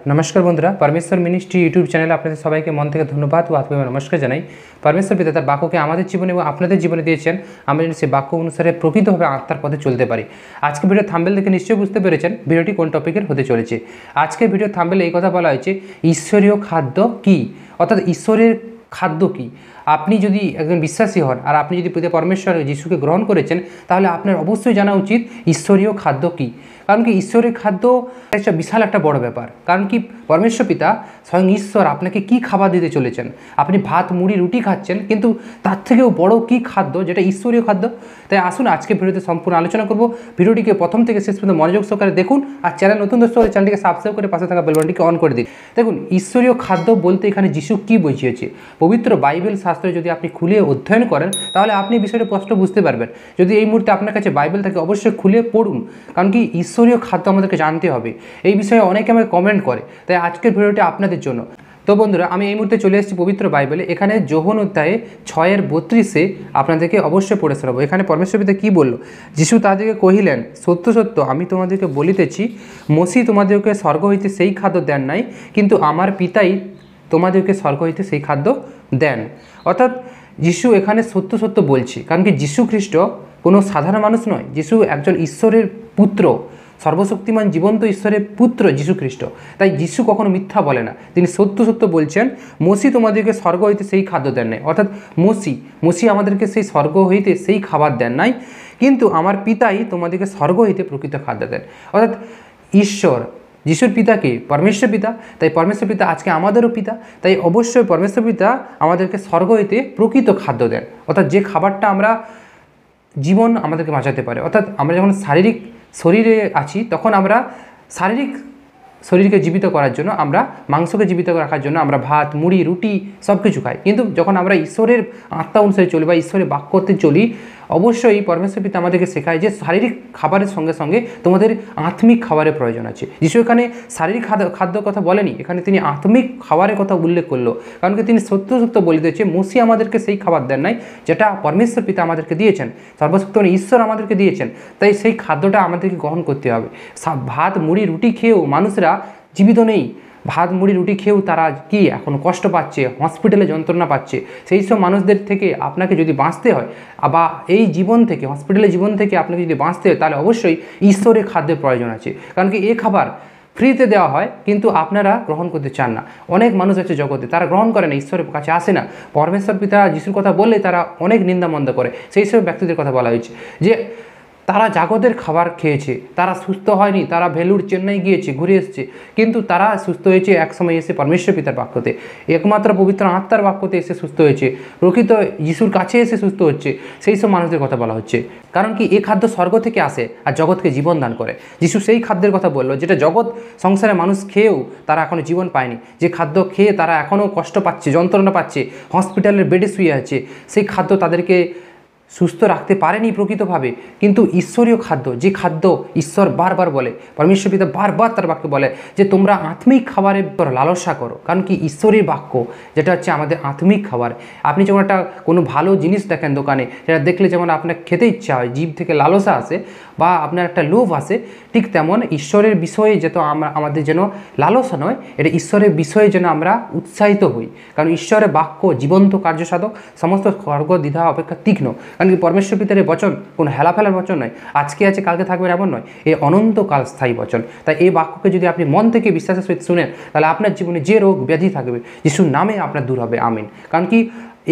नमस्कार बंधुरा परमेश्वर मिनिस्ट्री यूट्यूब चैनल आपने सबाई के मन থেকে धन्यवाद ও আত্মীয় নমস্কার জানাই। परमेश्वर पिता তার বাক্যকে আমাদের জীবনে এবং আপনাদের জীবনে দিয়েছেন, আমরা সেই বাক্য অনুসারে প্রকৃতভাবে আত্মার পথে চলতে পারি। আজকে ভিডিও থাম্বনেল দেখে নিশ্চয়ই বুঝতে পেরেছেন ভিডিওটি কোন টপিকের হতে চলেছে। আজকে ভিডিও থাম্বনেলে এই কথা বলা হয়েছে ঈশ্বরীয় খাদ্য কি, অর্থাৎ ঈশ্বরের খাদ্য কি। আপনি যদি একজন বিশ্বাসী হন আর আপনি যদি পিতা পরমেশ্বর যিশুকে গ্রহণ করেছেন, তাহলে আপনার অবশ্যই জানা উচিত ঈশ্বরীয় খাদ্য কি। কারণ কি ঈশ্বরের খাদ্য একটা বিশাল একটা বড় ব্যাপার। কারণ কি পরমেশ্বর পিতা স্বয়ং ঈশ্বর আপনাকে কি খাবার দিতে চলেছেন। আপনি ভাত মুড়ি রুটি খাচ্ছেন, কিন্তু তার থেকেও বড় কি খাদ্য, যেটা ঈশ্বরীয় খাদ্য। তাই আসুন আজকে ভিডিওতে সম্পূর্ণ আলোচনা করব। ভিডিওটিকে প্রথম থেকে শেষ পর্যন্ত মনোযোগ সহকারে দেখুন, আর চ্যানেল নতুন দর্শক হলে চ্যানেলটিকে সাবস্ক্রাইব করে পাশে থাকা বেল বাটনটিকে অন করে দিন। দেখুন ঈশ্বরীয় খাদ্য বলতে এখানে যিশু কি বুঝিয়েছে। পবিত্র বাইবেল শাস্ত্রে যদি আপনি খুলে অধ্যয়ন করেন, তাহলে আপনি বিষয়টা স্পষ্ট বুঝতে পারবেন। যদি এই মুহূর্তে আপনার কাছে বাইবেল থাকে, অবশ্যই খুলে পড়ুন। কারণ কি ঈশ্বরীয় খাদ্য আমাদেরকে জানতে হবে। এই বিষয়ে অনেকে আমাকে কমেন্ট করে, তাই আজকের ভিডিওটি আপনাদের জন্য। তো বন্ধুরা, আমি এই মুহূর্তে চলে এসেছি পবিত্র বাইবেলে। এখানে যোহন অধ্যায়ে 6:32 আপনাদেরকে অবশ্যই পড়ে শোনাবো। এখানে পরমেশ্বর পিতা কী বলল। যিশু তাদেরকে কহিলেন, সত্য সত্য আমি তোমাদেরকে বলিতেছি, মসি তোমাদেরকে স্বর্গ হইতে সেই খাদ্য দেন নাই, কিন্তু আমার পিতাই তোমাদেরকে স্বর্গ হইতে সেই খাদ্য দেন। অর্থাৎ যিশু এখানে সত্য সত্য বলছি। কারণ কি যিশু খ্রিস্ট কোনো সাধারণ মানুষ নয়। যিশু একজন ঈশ্বরের পুত্র, সর্বশক্তিমান জীবন্ত ঈশ্বরের পুত্র যিশু খ্রিস্ট। তাই যিশু কখনো মিথ্যা বলে না, তিনি সত্য সত্য বলছেন। মসি তোমাদেরকে স্বর্গ হইতে সেই খাদ্য দেন নাই, অর্থাৎ মসি আমাদেরকে সেই স্বর্গ হইতে সেই খাবার দেন নাই, কিন্তু আমার পিতাই তোমাদেরকে স্বর্গ হইতে প্রকৃত খাদ্য দেন। অর্থাৎ ঈশ্বর যিশুর পিতাকে পরমেশ্বর পিতা, তাই পরমেশ্বর পিতা আজকে আমাদেরও পিতা। তাই অবশ্যই পরমেশ্বর পিতা আমাদেরকে স্বর্গ হইতে প্রকৃত খাদ্য দেন, অর্থাৎ যে খাবারটা আমরা জীবন আমাদেরকে বাঁচাতে পারে। অর্থাৎ আমরা যখন শারীরিক শরীরে আছি, তখন আমরা শারীরিক শরীরকে জীবিত করার জন্য, আমরা মাংসকে জীবিত রাখার জন্য আমরা ভাত মুড়ি রুটি সব কিছু খাই। কিন্তু যখন আমরা ঈশ্বরের আত্মা অনুসারে চলি বা ঈশ্বরের বাক্যতে চলি, অবশ্যই পরমেশ্বর পিতা আমাদেরকে শেখায় যে শারীরিক খাবারের সঙ্গে সঙ্গে তোমাদের আত্মিক খাবারের প্রয়োজন আছে। যিশু এখানে শারীরিক খাদ্যর কথা বলেনি, এখানে তিনি আত্মিক খাবারের কথা উল্লেখ করলো। কারণ কি তিনি সত্য সত্য বলিতেছে, মসি আমাদেরকে সেই খাবার দেন নাই যেটা পরমেশ্বর পিতা আমাদেরকে দিয়েছেন, সর্বশক্তিমান ঈশ্বর আমাদেরকে দিয়েছেন। তাই সেই খাদ্যটা আমাদেরকে গ্রহণ করতে হবে। ভাত মুড়ি রুটি খেয়েও মানুষরা জীবিত নেই। ভাত মুড়ি রুটি খেয়েও তারা কি এখন কষ্ট পাচ্ছে, হসপিটালে যন্ত্রণা পাচ্ছে। সেই সব মানুষদের থেকে আপনাকে যদি বাঁচতে হয়, বা এই জীবন থেকে, হসপিটালের জীবন থেকে আপনাকে যদি বাঁচতে হয়, তাহলে অবশ্যই ঈশ্বরের খাদ্যের প্রয়োজন আছে। কারণ কি এই খাবার ফ্রিতে দেওয়া হয়, কিন্তু আপনারা গ্রহণ করতে চান না। অনেক মানুষ আছে জগতে, তারা গ্রহণ করে না, ঈশ্বরের কাছে আসে না। পরমেশ্বর পিতা যিশুর কথা বললে তারা অনেক নিন্দামন্দ করে। সেই সব ব্যক্তিদের কথা বলা হয়েছে যে তারা জগতের খাবার খেয়েছে, তারা সুস্থ হয়নি, তারা ভেলুর চেন্নাই গিয়েছে, ঘুরে এসেছে, কিন্তু তারা সুস্থ হয়েছে একসময় এসে পরমেশ্বর পিতার বাক্যতে, একমাত্র পবিত্র আত্মার বাক্যতে এসে সুস্থ হয়েছে, প্রকৃত যিশুর কাছে এসে সুস্থ হচ্ছে। সেই সব মানুষদের কথা বলা হচ্ছে। কারণ কি এই খাদ্য স্বর্গ থেকে আসে আর জগৎকে জীবন দান করে। যিশু সেই খাদ্যের কথা বললো যেটা জগৎ সংসারে মানুষ খেয়েও তারা এখনও জীবন পায়নি। যে খাদ্য খেয়ে তারা এখনও কষ্ট পাচ্ছে, যন্ত্রণা পাচ্ছে, হসপিটালের বেডে শুয়ে আছে, সেই খাদ্য তাদেরকে সুস্থ রাখতে পারেনি প্রকৃতভাবে। কিন্তু ঈশ্বরীয় খাদ্য, যে খাদ্য ঈশ্বর বারবার বলে, পরমেশ্বর পিতা বারবার তার বাক্যে বলে যে তোমরা আত্মিক খাবারের লালসা করো। কারণ কি ঈশ্বরের বাক্য যেটা হচ্ছে আমাদের আত্মিক খাবার। আপনি যখন একটা কোনো ভালো জিনিস দেখেন দোকানে, সেটা দেখলে যেমন আপনার খেতে ইচ্ছা হয়, জিভ থেকে লালসা আসে বা আপনার একটা লোভ আসে, ঠিক তেমন ঈশ্বরের বিষয়ে যেত আমাদের যেন লালসা নয়, এটা ঈশ্বরের বিষয়ে যেন আমরা উৎসাহিত হই। কারণ ঈশ্বরের বাক্য জীবন্ত কার্যসাধক, সমস্ত স্বর্গ দ্বিধা অপেক্ষা তীক্ষ্ণ। কারণ কি পরমেশ্বর পিতার বচন কোনো হেলাফেলার বচন নয়, আজকে আছে কালকে থাকবেন এমন নয়, এই অনন্তকাল স্থায়ী বচন। তাই এই বাক্যকে যদি আপনি মন থেকে বিশ্বাসের সহিত শুনেন, তাহলে আপনার জীবনে যে রোগ ব্যাধি থাকবে যিশুর নামে আপনার দূর হবে। আমিন। কারণ কি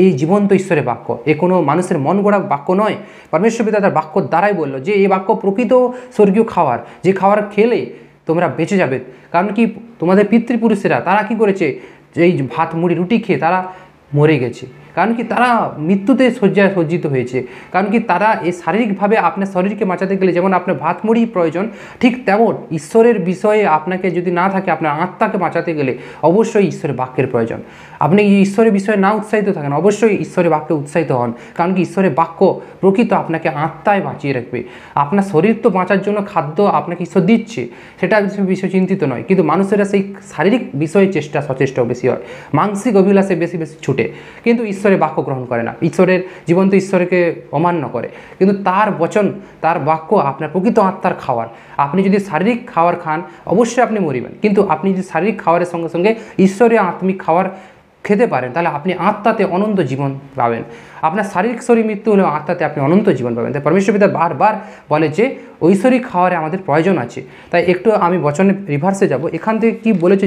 এই জীবন্ত ঈশ্বরের বাক্য, এ কোনো মানুষের মন গড়া বাক্য নয়। পরমেশ্বর পিতা তার বাক্য দ্বারাই বললো যে এই বাক্য প্রকৃত স্বর্গীয় খাবার, যে খাবার খেলে তোমরা বেঁচে যাবে। কারণ কি তোমাদের পিতৃপুরুষেরা তারা কি করেছে, এই ভাত মুড়ি রুটি খেয়ে তারা মরে গেছে। কারণ কি তারা মৃত্যুতে শয্যায় সজ্জিত হয়েছে। কারণ কি তারা এই শারীরিকভাবে আপনার শরীরকে বাঁচাতে গেলে যেমন আপনার ভাত মুড়ি প্রয়োজন, ঠিক তেমন ঈশ্বরের বিষয়ে আপনাকে যদি না থাকে, আপনার আত্মাকে বাঁচাতে গেলে অবশ্যই ঈশ্বরের বাক্যের প্রয়োজন। আপনি ঈশ্বরের বিষয়ে না উৎসাহিত থাকেন, অবশ্যই ঈশ্বরের বাক্যে উৎসাহিত হন। কারণ কি ঈশ্বরের বাক্য প্রকৃত আপনাকে আত্মায় বাঁচিয়ে রাখবে। আপনার শরীর তো বাঁচার জন্য খাদ্য আপনাকে ঈশ্বর দিচ্ছে, সেটা বিষয় চিন্তিত নয়, কিন্তু মানুষেরা সেই শারীরিক বিষয়ে সচেষ্ট বেশি হয়, মানসিক অভিলাষে বেশি ছুটে। কিন্তু ঈশ্বর ঈশ্বরের বাক্য গ্রহণ করে না, ঈশ্বরের জীবন্ত ঈশ্বরকে অমান্য করে। কিন্তু তার বচন, তার বাক্য আপনার প্রকৃত আত্মার খাওয়ার। আপনি যদি শারীরিক খাবার খান অবশ্যই আপনি মরিবেন, কিন্তু আপনি যদি শারীরিক খাবারের সঙ্গে সঙ্গে ঈশ্বরের আত্মিক খাবার খেতে পারেন তাহলে আপনি আত্মাতে অনন্ত জীবন পাবেন। আপনার শারীরিক শরীর মৃত্যু হলেও আত্মাতে আপনি অনন্ত জীবন পাবেন। তাই পরমেশ্বর পিতা বারবার বলে যে ঐশ্বরিক খাওয়ারে আমাদের প্রয়োজন আছে। তাই একটু আমি বচনে রিভার্সে যাব। এখান থেকে কি বলেছে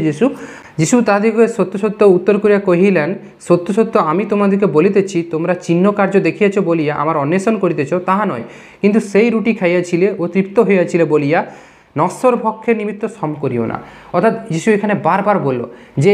যিশু তাদেরকে সত্য সত্য উত্তর করিয়া কহিলেন, সত্য সত্য আমি তোমাদেরকে বলিতেছি, তোমরা চিহ্ন কার্য দেখিয়াছ বলিয়া আমার অন্বেষণ করিতেছ তাহা নয়, কিন্তু সেই রুটি খাইয়াছিলে ও তৃপ্ত হইয়াছিলে বলিয়া নশ্বর ভক্ষের নিমিত্ত শ্রম করিও না। অর্থাৎ যিশু এখানে বারবার বলল যে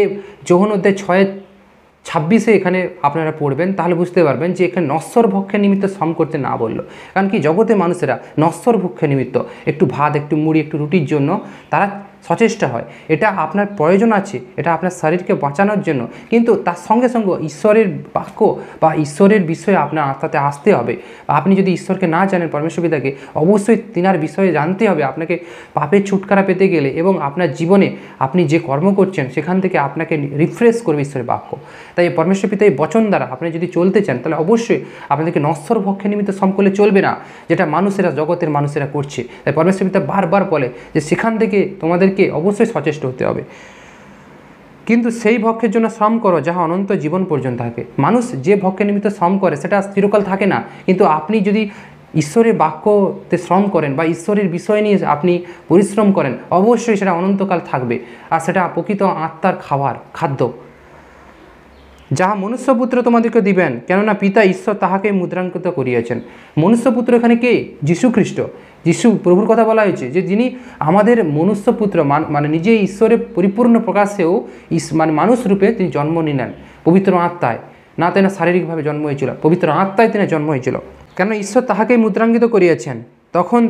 যোহন অধ্যায় 6:26 এখানে আপনারা পড়বেন তাহলে বুঝতে পারবেন যে এখানে নশ্বর ভক্ষের নিমিত্ত শ্রম করতে না বললো। কারণ কি, জগতে মানুষেরা নশ্বর ভক্ষের নিমিত্ত একটু ভাত, একটু মুড়ি, একটু রুটির জন্য তারা সচেষ্টা হয়। এটা আপনার প্রয়োজন আছে, এটা আপনার শরীরকে বাঁচানোর জন্য, কিন্তু তার সঙ্গে সঙ্গে ঈশ্বরের বাক্য বা ঈশ্বরের বিষয়ে আপনার আত্মাতে আসতে হবে। আপনি যদি ঈশ্বরকে না জানেন, পরমেশ্বর পিতাকে, অবশ্যই তিনার বিষয়ে জানতে হবে। আপনাকে পাপের ছুটকারা পেতে গেলে এবং আপনার জীবনে আপনি যে কর্ম করছেন সেখান থেকে আপনাকে রিফ্রেশ করবে ঈশ্বরের বাক্য। তাই পরমেশ্বর পিতা এই বচন দ্বারা আপনি যদি চলতে চান তাহলে অবশ্যই আপনাদেরকে নশ্বর ভক্ষের নিমিত্ত শ্রম করলে চলবে না, যেটা মানুষেরা, জগতের মানুষেরা করছে। তাই পরমেশ্বর পিতা বারবার বলে যে সেখান থেকে তোমাদেরকে অবশ্যই সচেষ্ট হতে হবে। কিন্তু সেই ভক্ষের জন্য শ্রম করো যাহা অনন্ত জীবন পর্যন্ত থাকে। মানুষ যে ভক্ষের নিমিত্ত শ্রম করে সেটা চিরকাল থাকে না, কিন্তু আপনি যদি ঈশ্বরের বাক্যতে শ্রম করেন বা ঈশ্বরের বিষয় নিয়ে আপনি পরিশ্রম করেন অবশ্যই সেটা অনন্তকাল থাকবে। আর সেটা প্রকৃত আত্মার খাদ্য, যাহা মনুষ্যপুত্র তোমাদেরকে দিবেন, কেননা পিতা ঈশ্বর তাহাকে মুদ্রাঙ্কিত করিয়াছেন। মনুষ্যপুত্র এখানে কে? যীশু খ্রিস্ট, যীশু প্রভুর কথা বলা হয়েছে যে যিনি আমাদের মনুষ্যপুত্র, মানে নিজে ঈশ্বরের পরিপূর্ণ প্রকাশেও মানে মানুষ রূপে তিনি জন্ম নিলেন পবিত্র আত্মায়। না তেনা শারীরিকভাবে জন্ম হয়েছিল, পবিত্র আত্মায় তিনি জন্ম হয়েছিল। কেন ঈশ্বর তাহাকেই মুদ্রাঙ্কিত করিয়াছেন। তখন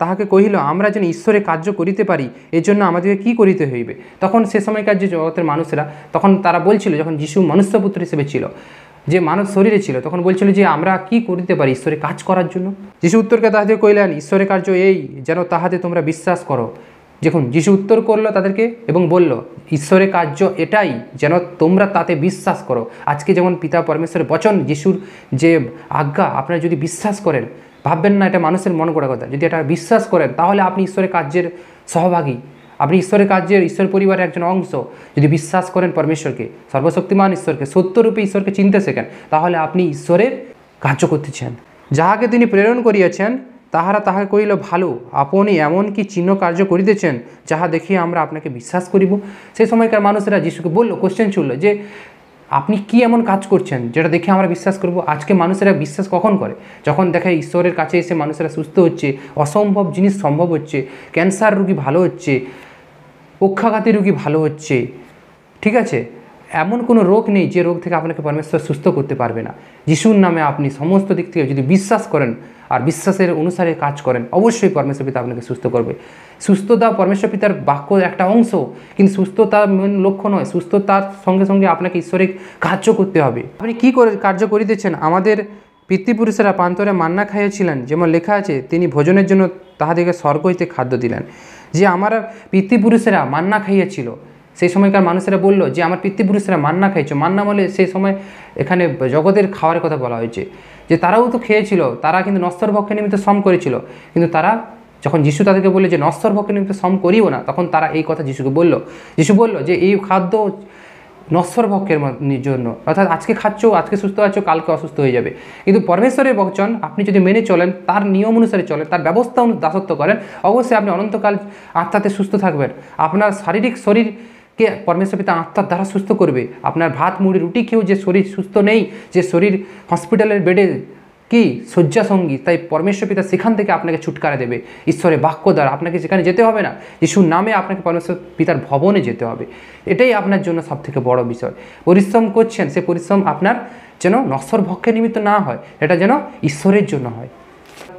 তাহাকে কহিল, আমরা যেন ঈশ্বরের কার্য করিতে পারি এর জন্য আমাদেরকে কী করিতে হইবে। তখন সে সময়কার যে জগতের মানুষেরা তখন তারা বলছিল, যখন যীশু মনুষ্যপুত্র হিসেবে ছিল, যে মানব শরীরে ছিল, তখন বলছিল যে আমরা কি করিতে পারি ঈশ্বরের কাজ করার জন্য। যীশু উত্তরকে তাহাদের কহিলেন, ঈশ্বরের কার্য এই যেন তাহাতে তোমরা বিশ্বাস করো। দেখুন, যীশু উত্তর করলো তাদেরকে এবং বলল, ঈশ্বরের কার্য এটাই যেন তোমরা তাতে বিশ্বাস করো। আজকে যেমন পিতা পরমেশ্বরের বচন, যিশুর যে আজ্ঞা, আপনারা যদি বিশ্বাস করেন, ভাববেন না এটা মানুষের মন গড়া কথা, যদি এটা বিশ্বাস করেন তাহলে আপনি ঈশ্বরের কার্যের সহভাগী, আপনি ঈশ্বরের কার্যের, ঈশ্বর পরিবারের একজন অংশ। যদি বিশ্বাস করেন পরমেশ্বরকে, সর্বশক্তিমান ঈশ্বরকে, সত্যরূপে ঈশ্বরকে চিনতে শেখেন, তাহলে আপনি ঈশ্বরের কার্য করতেছেন। যাহাকে তিনি প্রেরণ করিয়াছেন তাহাকে কহিল, ভালো, আপনি এমন কি চিহ্ন কার্য করিতেছেন যাহা দেখিয়ে আমরা আপনাকে বিশ্বাস করিব। সেই সময়কার মানুষেরা যিশুকে বললো, কোশ্চেন ছুড়ল যে আপনি কি এমন কাজ করছেন যেটা দেখে আমরা বিশ্বাস করব। আজকে মানুষেরা বিশ্বাস কখন করে? যখন দেখে ঈশ্বরের কাছে এসে মানুষেরা সুস্থ হচ্ছে, অসম্ভব জিনিস সম্ভব হচ্ছে, ক্যান্সার রোগী ভালো হচ্ছে, পক্ষাঘাতী রোগী ভালো হচ্ছে। ঠিক আছে, এমন কোনো রোগ নেই যে রোগ থেকে আপনাকে পরমেশ্বর সুস্থ করতে পারবে না। যিশুর নামে আপনি সমস্ত দিক থেকে যদি বিশ্বাস করেন আর বিশ্বাসের অনুসারে কাজ করেন, অবশ্যই পরমেশ্বর পিতা আপনাকে সুস্থ করবে। সুস্থতা পরমেশ্বর পিতার বাক্যর একটা অংশ, কিন্তু সুস্থতার মেন লক্ষ্য নয়। সুস্থতার সঙ্গে সঙ্গে আপনাকে ঈশ্বরিক কার্য করতে হবে। আপনি কী করে কার্য করিতেছেন? আমাদের পিতৃপুরুষেরা প্রান্তরে মান্না খাইয়াছিলেন, যেমন লেখা আছে, তিনি ভোজনের জন্য তাহাদেরকে স্বর্গ হইতে খাদ্য দিলেন। যে আমার পিতৃপুরুষেরা মান্না খাইয়াছিল, সেই সময়কার মানুষেরা বলল যে আমার পিতৃপুরুষেরা মান্না খাইছো। মান্না বলে সেই সময় এখানে জগতের খাওয়ারের কথা বলা হয়েছে, যে তারাও তো খেয়েছিল, তারা কিন্তু নশ্বর ভক্ষের নিমিত্ত শ্রম করেছিল। কিন্তু তারা যখন যিশু তাদেরকে বললো যে নশ্বর ভক্ষের নিমিত্ত শ্রম করিও না, তখন তারা এই কথা যিশুকে বলল। যিশু বলল যে এই খাদ্য নশ্বর ভক্ষের জন্য, অর্থাৎ আজকে খাচ্ছ, আজকে সুস্থ আছো, কালকে অসুস্থ হয়ে যাবে। কিন্তু পরমেশ্বরের বচন আপনি যদি মেনে চলেন, তার নিয়ম অনুসারে চলেন, তার ব্যবস্থা দাসত্ব করেন, অবশ্যই আপনি অনন্তকাল আত্মাতে সুস্থ থাকবেন। আপনার শারীরিক শরীরকে পরমেশ্বর পিতা আত্মার দ্বারা সুস্থ করবে। আপনার ভাত মুড়ি রুটি খেয়েও যে শরীর সুস্থ নেই, যে শরীর হসপিটালের বেডে কি শয্যাসঙ্গী, তাই পরমেশ্বর পিতা সেখান থেকে আপনাকে ছুটকারা দেবে ঈশ্বরের বাক্য দ্বারা। আপনাকে সেখানে যেতে হবে না, যিশুর নামে আপনাকে পরমেশ্বর পিতার ভবনে যেতে হবে। এটাই আপনার জন্য সবথেকে বড় বিষয়। পরিশ্রম করছেন, সে পরিশ্রম আপনার যেন নশ্বর ভক্ষের নিমিত্ত না হয়, এটা যেন ঈশ্বরের জন্য হয়।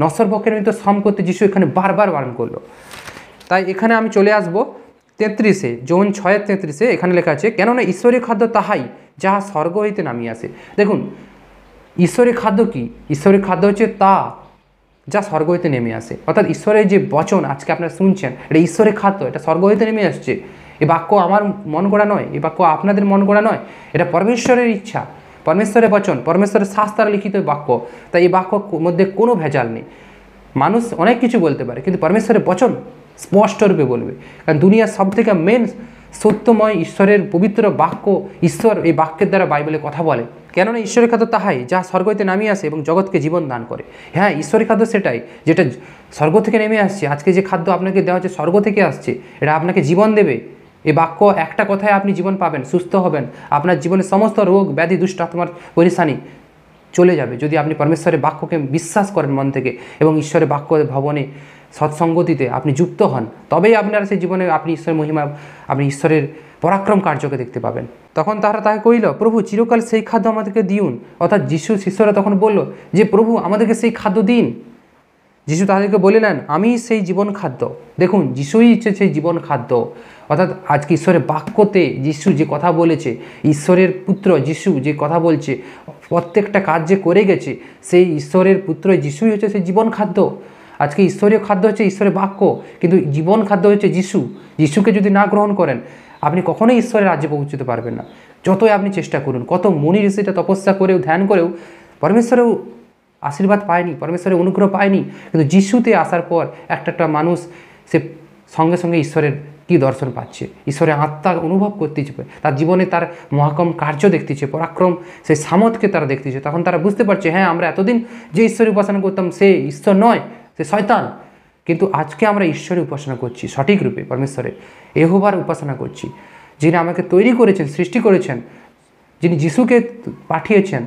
নশ্বর ভক্ষের নিমিত্ত শ্রম করতে যিশু এখানে বারবার বারণ করলো। তাই এখানে আমি চলে আসবো 33-এ, যৌন 6:33-এ এখানে লেখা আছে, কেননা ঈশ্বরের খাদ্য তাহাই যাহা স্বর্গ হইতে নামিয়ে আসে। দেখুন, ঈশ্বরের খাদ্য কি? ঈশ্বরের খাদ্য হচ্ছে তা যা স্বর্গ হইতে নেমে আসে। অর্থাৎ ঈশ্বরের যে বচন আজকে আপনারা শুনছেন, এটা ঈশ্বরের খাদ্য, এটা স্বর্গ হইতে নেমে আসছে। এই বাক্য আমার মন গড়া নয়, এই বাক্য আপনাদের মন গড়া নয়, এটা পরমেশ্বরের ইচ্ছা। পরমেশ্বরের বচন, পরমেশ্বরের শাস্ত্র লিখিত বাক্য, তাই এই বাক্য মধ্যে কোনো ভেজাল নেই। মানুষ অনেক কিছু বলতে পারে, কিন্তু পরমেশ্বরের বচন স্পষ্টরূপে বলবে, কারণ দুনিয়ার সবথেকে মেন সত্যময় ঈশ্বরের পবিত্র বাক্য, ঈশ্বর এই বাক্যের দ্বারা বাইবেলে কথা বলে। কেননা ঈশ্বরের খাদ্য তাহাই যা স্বর্গ হইতে নামিয়ে আসে এবং জগৎকে জীবন দান করে। হ্যাঁ, ঈশ্বরের খাদ্য সেটাই যেটা স্বর্গ থেকে নেমে আসছে। আজকে যে খাদ্য আপনাকে দেওয়া হচ্ছে স্বর্গ থেকে আসছে, এটা আপনাকে জীবন দেবে। এই বাক্য একটা কথায় আপনি জীবন পাবেন, সুস্থ হবেন, আপনার জীবনের সমস্ত রোগ ব্যাধি দুষ্ট আত্মার পরিশানি চলে যাবে যদি আপনি পরমেশ্বরের বাক্যকে বিশ্বাস করেন মন থেকে এবং ঈশ্বরের বাক্য ভবনে সৎসঙ্গতিতে আপনি যুক্ত হন। তবেই আপনার সেই জীবনে আপনি ঈশ্বরের মহিমা, আপনি ঈশ্বরের পরাক্রম কার্যকে দেখতে পাবেন। তখন তারা তাকে কইল, প্রভু চিরকাল সেই খাদ্য আমাদেরকে দিউন। অর্থাৎ যিশু শিষ্যরা তখন বলল যে প্রভু আমাদেরকে সেই খাদ্য দিন। যিশু তাদেরকে বলিলেন, আমি সেই জীবন খাদ্য। দেখুন, যিশুই হচ্ছে সেই জীবন খাদ্য। অর্থাৎ আজকে ঈশ্বরের বাক্যতে যিশু যে কথা বলেছে, ঈশ্বরের পুত্র যিশু যে কথা বলছে, প্রত্যেকটা কাজ যে করে গেছে, সেই ঈশ্বরের পুত্র যিশুই হচ্ছে সেই জীবন খাদ্য। আজকে ঈশ্বরীয় খাদ্য হচ্ছে ঈশ্বরের বাক্য, কিন্তু জীবন খাদ্য হচ্ছে যিশু। যিশুকে যদি না গ্রহণ করেন, আপনি কখনোই ঈশ্বরের রাজ্যে পৌঁছতে পারবেন না। যতই আপনি চেষ্টা করুন, কত মুনি ঋষিটা তপস্যা করেও ধ্যান করেও পরমেশ্বরেও আশীর্বাদ পায়নি, পরমেশ্বরের অনুগ্রহ পায়নি। কিন্তু যিশুতে আসার পর একটা মানুষ সে সঙ্গে সঙ্গে ঈশ্বরের কী দর্শন পাচ্ছে, ঈশ্বরের আত্মা অনুভব করতেছে, তার জীবনে তার মহাকম কার্য দেখতেছে, পরাক্রম, সেই সামর্থ্যকে তারা দেখতেছে। তখন তারা বুঝতে পারছে, হ্যাঁ, আমরা এতদিন যে ঈশ্বরের উপাসনা করতাম সে ঈশ্বর নয়, সে শয়তান। কিন্তু আজকে আমরা ঈশ্বরের উপাসনা করছি সঠিক রূপে, পরমেশ্বরের ইহোবার উপাসনা করছি, যিনি আমাকে তৈরি করেছেন, সৃষ্টি করেছেন, যিনি যিশুকে পাঠিয়েছেন,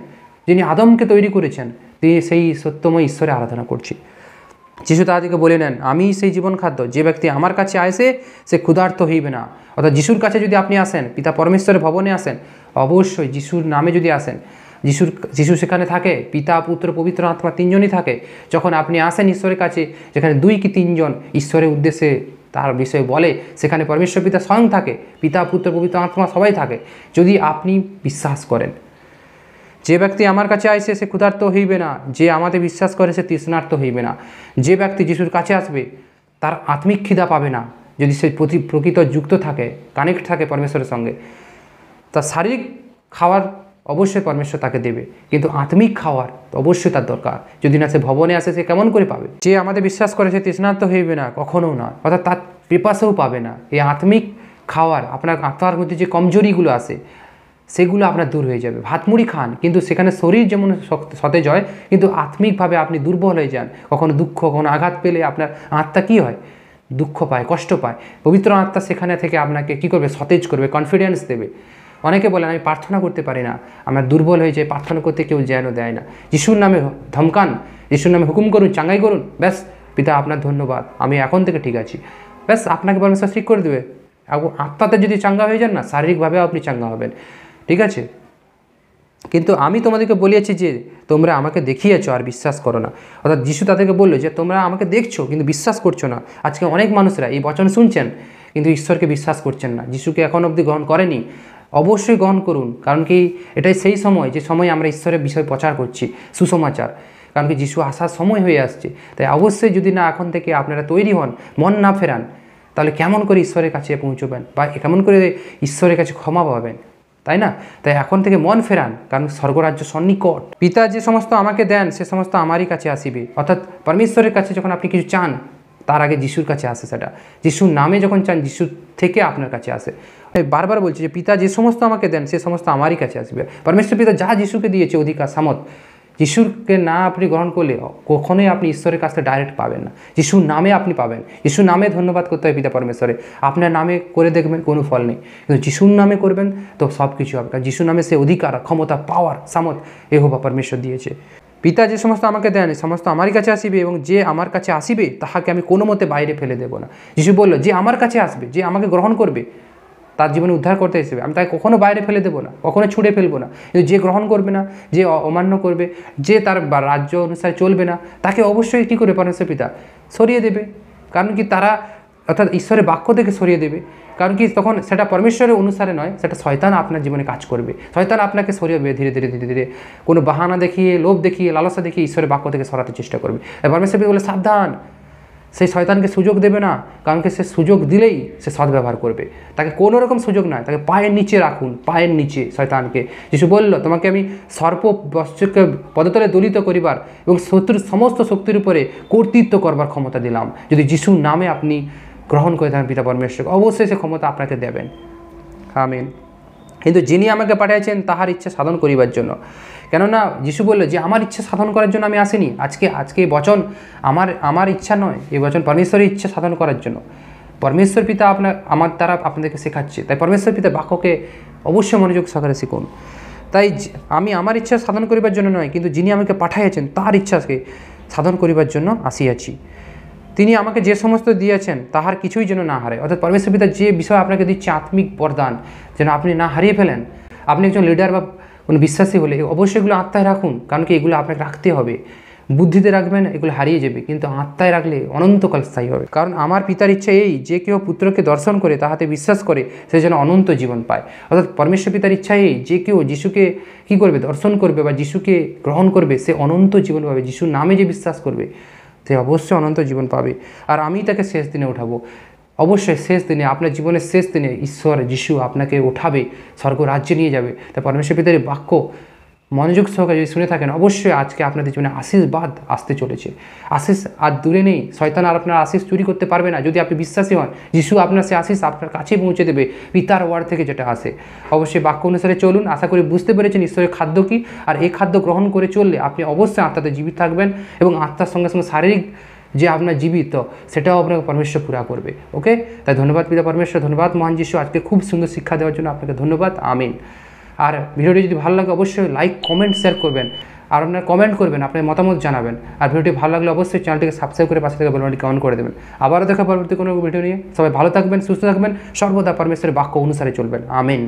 যিনি আদমকে তৈরি করেছেন, তিনি সেই সত্যময় ঈশ্বরে আরাধনা করছি। যিশু তাদেরকে বলে নেন, আমি সেই জীবন খাদ্য, যে ব্যক্তি আমার কাছে আসে সে ক্ষুধার্ত হইবে না। অর্থাৎ যিশুর কাছে যদি আপনি আসেন, পিতা পরমেশ্বরের ভবনে আসেন, অবশ্যই যিশুর নামে যদি আসেন, যিশু সেখানে থাকে, পিতা পুত্র পবিত্র আত্মা তিনজনই থাকে। যখন আপনি আসেন ঈশ্বরের কাছে, যেখানে 2 কি 3 জন ঈশ্বরের উদ্দেশ্যে তার বিষয়ে বলে, সেখানে পরমেশ্বর পিতা স্বয়ং থাকে, পিতা পুত্র পবিত্র আত্মা সবাই থাকে, যদি আপনি বিশ্বাস করেন। যে ব্যক্তি আমার কাছে আসে সে ক্ষুধার্ত হইবে না, যে আমাদের বিশ্বাস করে সে তৃষ্ণার্ত হইবে না। যে ব্যক্তি যিশুর কাছে আসবে তার আত্মিক খিদা পাবে না, যদি সে প্রকৃত যুক্ত থাকে, কানেক্ট থাকে পরমেশ্বরের সঙ্গে। তার শারীরিক খাওয়ার অবশ্যই পরমেশ্বর তাকে দেবে, কিন্তু আত্মিক খাওয়ার অবশ্যই তার দরকার। যদি না সে ভবনে আসে, সে কেমন করে পাবে? যে আমাদের বিশ্বাস করে সে তৃষ্ণার্ত হইবে না, কখনও না, অর্থাৎ তার পিপাসাও পাবে না। এই আত্মিক খাওয়ার, আপনার আত্মার মধ্যে যে কমজোরিগুলো আসে সেগুলো আপনার দূর হয়ে যাবে। ভাত মুড়ি খান, কিন্তু সেখানে শরীর যেমন সতেজ হয়, কিন্তু আত্মিকভাবে আপনি দুর্বল হয়ে যান। কখনো দুঃখ, কখনো আঘাত পেলে আপনার আত্মা কী হয়? দুঃখ পায়, কষ্ট পায়। পবিত্র আত্মা সেখানে থেকে আপনাকে কী করবে? সতেজ করবে, কনফিডেন্স দেবে। অনেকে বলেন আমি প্রার্থনা করতে পারি না, আমার দুর্বল হয়ে যায়, প্রার্থনা করতে কেউ যেন দেয় না। যিশুর নামে ধমকান, যিশুর নামে হুকুম করুন, চাঙ্গাই করুন, ব্যাস পিতা আপনার ধন্যবাদ, আমি এখন থেকে ঠিক আছি, ব্যাস আপনাকে পরমেশ্বর ঠিক করে দেবে। আত্মাতে যদি চাঙ্গা হয়ে যান না, শারীরিকভাবেও আপনি চাঙ্গা হবেন, ঠিক আছে? কিন্তু আমি তোমাদেরকে বলিয়াছি যে তোমরা আমাকে দেখিয়েছো আর বিশ্বাস করো না। অর্থাৎ যিশু তাদেরকে বললো যে তোমরা আমাকে দেখছো কিন্তু বিশ্বাস করছো না। আজকে অনেক মানুষরা এই বচন শুনছেন কিন্তু ঈশ্বরকে বিশ্বাস করছেন না, যিশুকে এখন অবধি গ্রহণ করেনি। অবশ্যই গ্রহণ করুন, কারণ কি এটাই সেই সময় যে সময় আমরা ঈশ্বরের বিষয় প্রচার করছি, সুসমাচার। কারণ কি যিশু আসার সময় হয়ে আসছে। তাই অবশ্যই যদি না এখন থেকে আপনারা তৈরি হন, মন না ফেরান, তাহলে কেমন করে ঈশ্বরের কাছে পৌঁছবেন বা কেমন করে ঈশ্বরের কাছে ক্ষমা পাবেন, তাই না? তাই এখন থেকে মন ফেরান, কারণ স্বর্গরাজ্য সন্নিকট। পিতা যে সমস্ত আমাকে দেন সে সমস্ত আমারই কাছে আসিবে। অর্থাৎ পরমেশ্বরের কাছে যখন আপনি কিছু চান, তার আগে যিশুর কাছে আসে সেটা। যিশুর নামে যখন চান, যিশুর থেকে আপনার কাছে আসে। বারবার বলছি যে পিতা যে সমস্ত আমাকে দেন সে সমস্ত আমারই কাছে আসবে। পরমেশ্বর পিতা যা যিশুকে দিয়েছে অধিকার, সামর্থ, যিশুকে না আপনি গ্রহণ করলে কখনোই আপনি ঈশ্বরের কাছ থেকে ডাইরেক্ট পাবেন না। যিশুর নামে আপনি পাবেন। যিশুর নামে ধন্যবাদ করতে হয় পিতা পরমেশ্বরে। আপনার নামে করে দেখবেন কোনো ফল নেই, কিন্তু যিশুর নামে করবেন তো সব কিছু হবে। কারণ যিশুর নামে সে অধিকার, ক্ষমতা, পাওয়ার, সামর্থ ইহোবা পরমেশ্বর দিয়েছে। পিতা যে সমস্ত আমাকে দেন সমস্ত আমারই কাছে আসিবে, এবং যে আমার কাছে আসিবে তাহাকে আমি কোনো মতে বাইরে ফেলে দেব না। যিশু বলল, যে আমার কাছে আসবে, যে আমাকে গ্রহণ করবে, তার জীবনে উদ্ধার করতে হিসেবে আমি তাকে কখনো বাইরে ফেলে দেবো না, কখনো ছুঁড়ে ফেলবো না। কিন্তু যে গ্রহণ করবে না, যে অমান্য করবে, যে তার রাজ্য অনুসারে চলবে না, তাকে অবশ্যই কী করে পরমেশ্বর পিতা সরিয়ে দেবে। কারণ কি তারা, অর্থাৎ ঈশ্বরের বাক্য থেকে সরিয়ে দেবে। কারণ কি তখন সেটা পরমেশ্বরের অনুসারে নয়, সেটা শয়তান আপনার জীবনে কাজ করবে। শয়তান আপনাকে সরিয়ে দেবে ধীরে ধীরে ধীরে ধীরে, কোনো বাহানা দেখিয়ে, লোভ দেখিয়ে, লালসা দেখিয়ে ঈশ্বরের বাক্য থেকে সরাতে চেষ্টা করবে। পরমেশ্বর পিতা বলে, সাবধান, সেই শয়তানকে সুযোগ দেবে না, কারণ কি সে সুযোগ দিলেই সে সদ্ব্যবহার করবে। তাকে কোনো রকম সুযোগ নয়, তাকে পায়ের নিচে রাখুন, পায়ের নিচে শয়তানকে। যিশু বলল, তোমাকে আমি সর্প বস্ত্রকে পদতলে দলিত করিবার এবং শত্রুর সমস্ত শক্তির উপরে কর্তৃত্ব করবার ক্ষমতা দিলাম। যদি যিশুর নামে আপনি গ্রহণ করে থাকেন পিতা পরমেশ্বরকে, অবশ্যই সে ক্ষমতা আপনাকে দেবেন। আমিন। কিন্তু যিনি আমাকে পাঠিয়েছেন তাহার ইচ্ছা সাধন করিবার জন্য। কেননা যিশু বলল যে আমার ইচ্ছা সাধন করার জন্য আমি আসিনি। আজকে এই বচন আমার ইচ্ছা নয়, এই বচন পরমেশ্বরের ইচ্ছা সাধন করার জন্য। পরমেশ্বর পিতা আমার দ্বারা আপনাদেরকে শেখাচ্ছে। তাই পরমেশ্বর পিতা বাক্যকে অবশ্যই মনোযোগ সহকারে শিখুন। তাই আমি আমার ইচ্ছা সাধন করিবার জন্য নয়, কিন্তু যিনি আমাকে পাঠাইয়াছেন তার ইচ্ছাকে সাধন করিবার জন্য আসিয়াছি। তিনি আমাকে যে সমস্ত দিয়েছেন তাহার কিছুই যেন না হারায়। অর্থাৎ পরমেশ্বর পিতা যে বিষয় আপনাকে দিচ্ছে আত্মিক বরদান, যেন আপনি না হারিয়ে ফেলেন। আপনি একজন লিডার বা কোনো বিশ্বাসী হলে অবশ্যই এগুলো আত্মায় রাখুন, কারণ কি এগুলো আপনাকে রাখতে হবে। বুদ্ধিতে রাখবেন এগুলো হারিয়ে যাবে, কিন্তু আত্মায় রাখলে অনন্তকাল স্থায়ী হবে। কারণ আমার পিতার ইচ্ছা এই, যে কেউ পুত্রকে দর্শন করে তাহাতে বিশ্বাস করে সে যেন অনন্ত জীবন পায়। অর্থাৎ পরমেশ্বর পিতার ইচ্ছা এই, যে কেউ যিশুকে কী করবে, দর্শন করবে বা যিশুকে গ্রহণ করবে, সে অনন্ত জীবন পাবে। যিশুর নামে যে বিশ্বাস করবে সে অবশ্যই অনন্ত জীবন পাবে। আর আমি তাকে শেষ দিনে উঠাবো। অবশ্যই শেষ দিনে, আপনার জীবনের শেষ দিনে ঈশ্বর যিশু আপনাকে উঠাবে, স্বর্গ রাজ্যে নিয়ে যাবে। তাই পরমেশ্বর পিতার বাক্য মনোযোগ সহকারে যদি শুনে থাকেন, অবশ্যই আজকে আপনাদের জীবনে আশীর্বাদ আসতে চলেছে। আশিস আর দূরে নেই, শয়তান আর আপনার আশিস চুরি করতে পারবে না। যদি আপনি বিশ্বাসী হন, যিশু আপনার সে আশিস আপনার কাছে পৌঁছে দেবে পিতার ওয়ার্ড থেকে যেটা আসে। অবশ্যই বাক্য অনুসারে চলুন। আশা করি বুঝতে পেরেছেন ঈশ্বরের খাদ্য কী, আর এই খাদ্য গ্রহণ করে চললে আপনি অবশ্যই আত্মাতে জীবিত থাকবেন, এবং আত্মার সঙ্গে সঙ্গে শারীরিক যে আপনার জীবিত সেটাও আপনাকে পরমেশ্বর পুরা করবে। ওকে, তাই ধন্যবাদ পিতা পরমেশ্বর, ধন্যবাদ মহান যিশু, আজকে খুব সুন্দর শিক্ষা দেওয়ার জন্য আপনাকে ধন্যবাদ। আমিন। আর ভিডিওটি যদি ভালো লাগে অবশ্যই লাইক, কমেন্ট, শেয়ার করবেন। আর আপনারা কমেন্ট করবেন, আপনার মতামত জানাবেন। আর ভিডিওটি ভালো লাগলে অবশ্যই চ্যানেলটিকে সাবস্ক্রাইব করে পাশে থেকে বেল বাটনটি অন করে দেবেন। আবারও দেখা পরবর্তী কোনো ভিডিও নিয়ে। সবাই ভালো থাকবেন, সুস্থ থাকবেন, সর্বদা পরমেশ্বরের বাক্য অনুসারে চলবেন। আমিন।